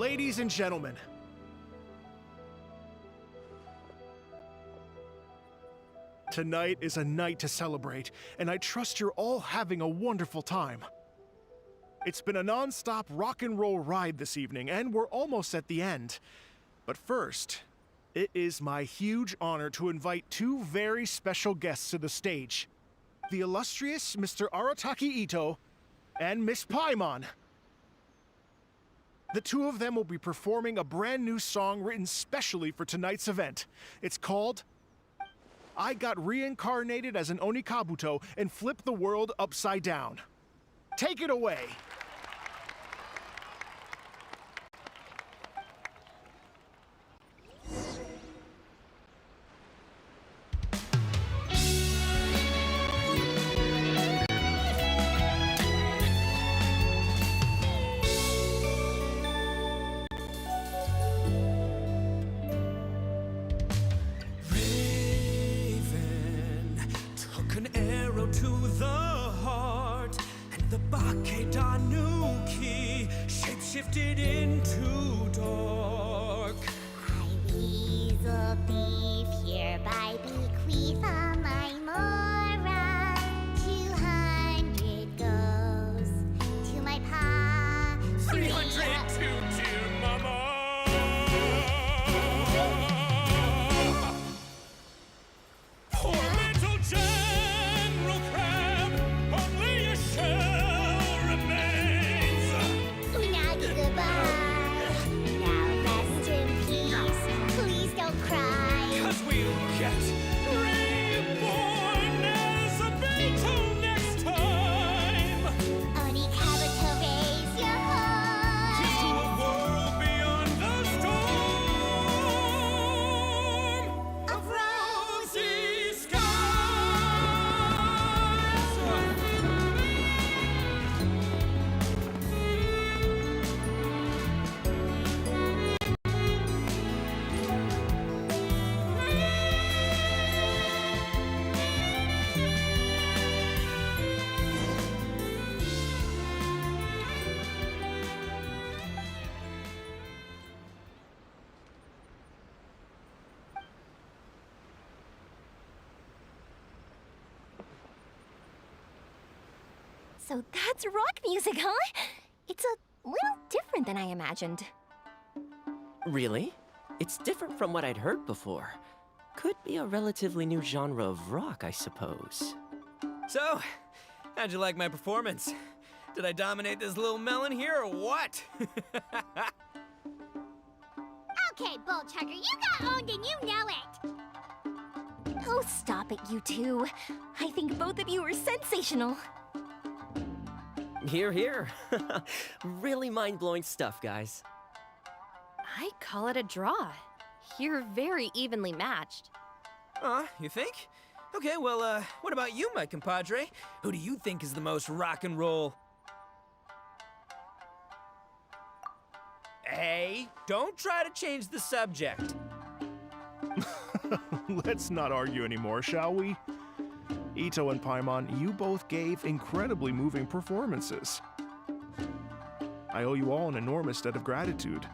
Ladies and gentlemen, tonight is a night to celebrate, and I trust you're all having a wonderful time. It's been a non-stop rock and roll ride this evening, and we're almost at the end. But first, it is my huge honor to invite two very special guests to the stage. The illustrious Mr. Arataki Ito and Miss Paimon. The two of them will be performing a brand new song written specially for tonight's event. It's called I Got Reincarnated as an Onikabuto and Flipped the World Upside Down. Take it away! Shifted into dark. I weasel thief hereby bequeath all my mora. 200 goes to my pa. 300 to mama. Poor little General Crab, only a shell remains. Goodbye. Now rest in peace. Please don't cry. 'Cause we'll get reborn as a Beetle next time. Onikabuto, raise your heart. Here's to a world beyond the storm of rosy skies. So that's rock music, huh? It's a little different than I imagined. Really? It's different from what I'd heard before. Could be a relatively new genre of rock, I suppose. So, how'd you like my performance? Did I dominate this little melon here or what? Okay, Bull Chugger, you got owned and you know it. Oh, stop it, you two. I think both of you are sensational. Here, here. Really mind-blowing stuff, guys. I call it a draw. You're very evenly matched. You think? Okay, well, what about you, my compadre? Who do you think is the most rock and roll? Hey, don't try to change the subject. Let's not argue anymore, shall we? Ito and Paimon, you both gave incredibly moving performances. I owe you all an enormous debt of gratitude.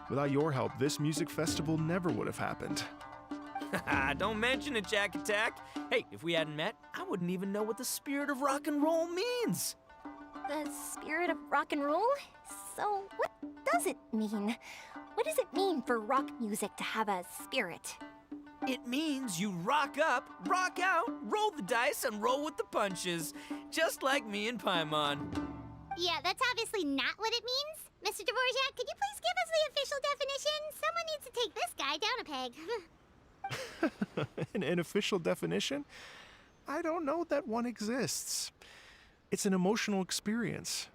Without your help, this music festival never would have happened. Don't mention it, Jack Attack. Hey, if we hadn't met, I wouldn't even know what the spirit of rock and roll means. The spirit of rock and roll? So what does it mean? What does it mean for rock music to have a spirit? It means you rock up, rock out, roll the dice, and roll with the punches. Just like me and Paimon. Yeah, that's obviously not what it means. Mr. Dvorak, could you please give us the official definition? Someone needs to take this guy down a peg. An official definition? I don't know that one exists. It's an emotional experience,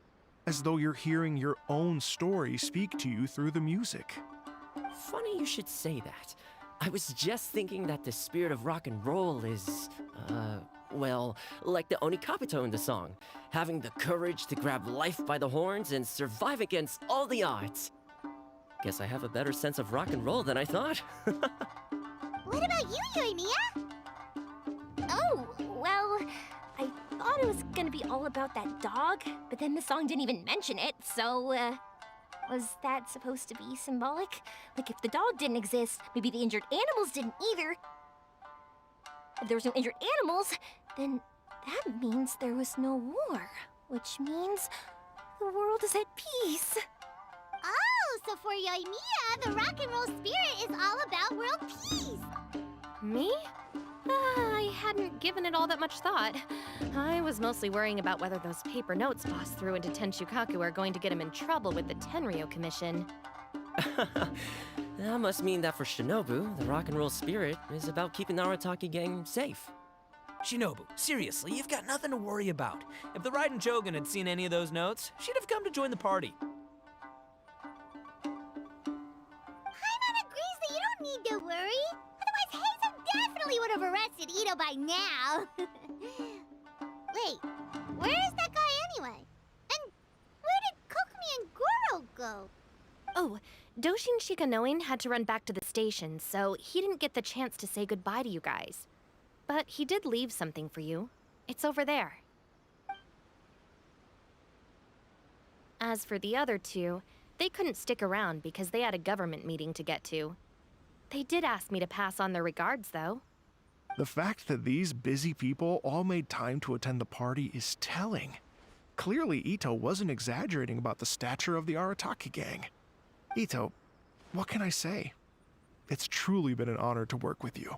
as though you're hearing your own story speak to you through the music. Funny you should say that. I was just thinking that the spirit of rock and roll is, well, like the Onikabuto in the song. Having the courage to grab life by the horns and survive against all the odds. Guess I have a better sense of rock and roll than I thought. What about you, Yoimiya? Oh, well, I thought it was gonna be all about that dog, but then the song didn't even mention it, so, Was that supposed to be symbolic? Like if the dog didn't exist, maybe the injured animals didn't either. If there was no injured animals, then that means there was no war. Which means the world is at peace. Oh, so for Yoimiya, the rock and roll spirit is all about world peace. Me? I hadn't given it all that much thought. I was mostly worrying about whether those paper notes Boss threw into Tenshukaku are going to get him in trouble with the Tenryo Commission. That must mean that for Shinobu, the rock and roll spirit is about keeping the Arataki gang safe. Shinobu, seriously, you've got nothing to worry about. If the Raiden Chogun had seen any of those notes, she'd have come to join the party. Paimon agrees that you don't need to worry. Otherwise, Heizo definitely would have arrested Ito by now. Wait, where is that guy anyway? And where did Kokumi and Goro go? Oh, Doshin Shikanoin had to run back to the station, so he didn't get the chance to say goodbye to you guys. But he did leave something for you. It's over there. As for the other two, they couldn't stick around because they had a government meeting to get to. They did ask me to pass on their regards, though. The fact that these busy people all made time to attend the party is telling. Clearly, Ito wasn't exaggerating about the stature of the Arataki gang. Ito, what can I say? It's truly been an honor to work with you.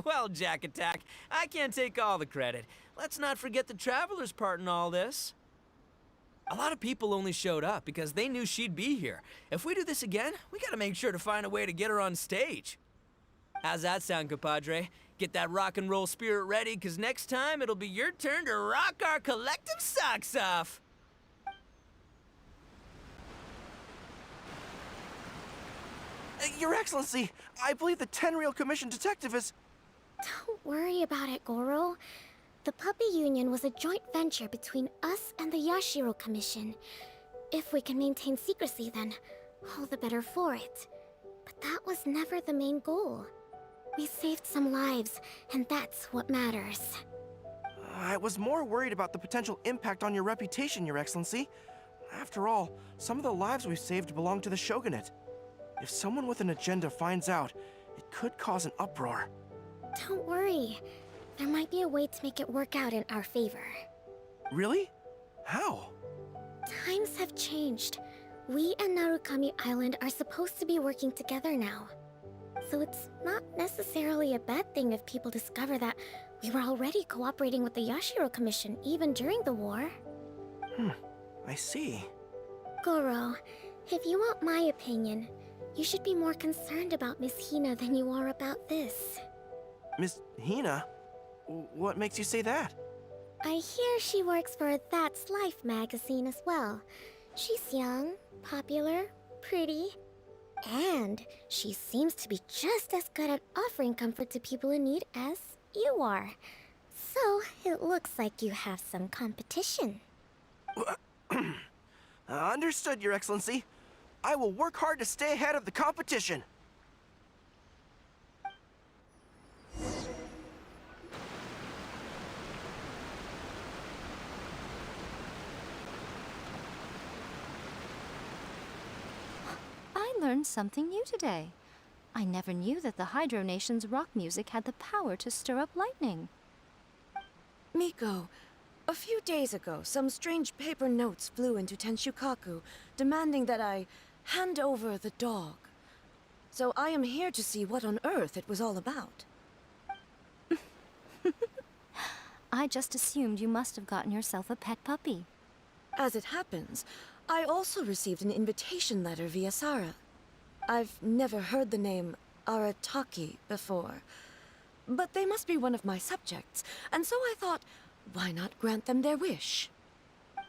Well, Jack Attack, I can't take all the credit. Let's not forget the Traveler's part in all this. A lot of people only showed up because they knew she'd be here. If we do this again, we gotta make sure to find a way to get her on stage. How's that sound, compadre? Get that rock and roll spirit ready, because next time it'll be your turn to rock our collective socks off. Your Excellency, I believe the Tenryo Commission detective is... Don't worry about it, Goro. The Puppy Union was a joint venture between us and the Yashiro Commission. If we can maintain secrecy, then all the better for it. But that was never the main goal. We saved some lives, and that's what matters. I was more worried about the potential impact on your reputation, Your Excellency. After all, some of the lives we've saved belong to the Shogunate. If someone with an agenda finds out, it could cause an uproar. Don't worry. There might be a way to make it work out in our favor. Really? How? Times have changed. We and Narukami Island are supposed to be working together now. So it's not necessarily a bad thing if people discover that we were already cooperating with the Yashiro Commission even during the war. I see. Goro, if you want my opinion, you should be more concerned about Miss Hina than you are about this. Miss Hina? What makes you say that? I hear she works for That's Life magazine as well. She's young, popular, pretty, and she seems to be just as good at offering comfort to people in need as you are. So, it looks like you have some competition. Understood, Your Excellency. I will work hard to stay ahead of the competition. I learned something new today. I never knew that the Hydro Nation's rock music had the power to stir up lightning. Miko, a few days ago, some strange paper notes flew into Tenshukaku, demanding that I hand over the dog. So I am here to see what on earth it was all about. I just assumed you must have gotten yourself a pet puppy. As it happens, I also received an invitation letter via Sara. I've never heard the name Arataki before, but they must be one of my subjects, and so I thought, why not grant them their wish?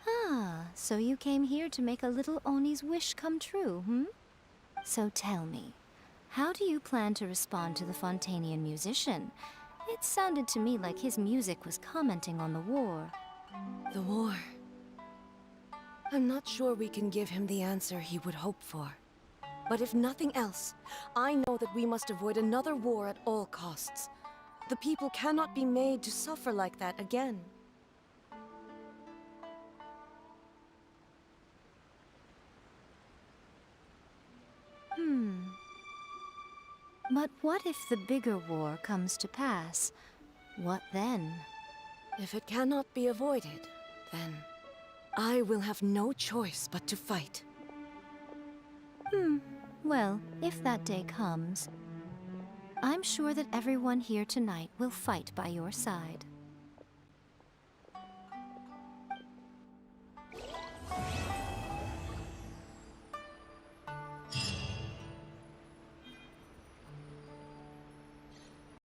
Ah, so you came here to make a little Oni's wish come true, hmm? So tell me, how do you plan to respond to the Fontanian musician? It sounded to me like his music was commenting on the war. The war. I'm not sure we can give him the answer he would hope for. But if nothing else, I know that we must avoid another war at all costs. The people cannot be made to suffer like that again. But what if the bigger war comes to pass? What then? If it cannot be avoided, then I will have no choice but to fight. Well, if that day comes, I'm sure that everyone here tonight will fight by your side.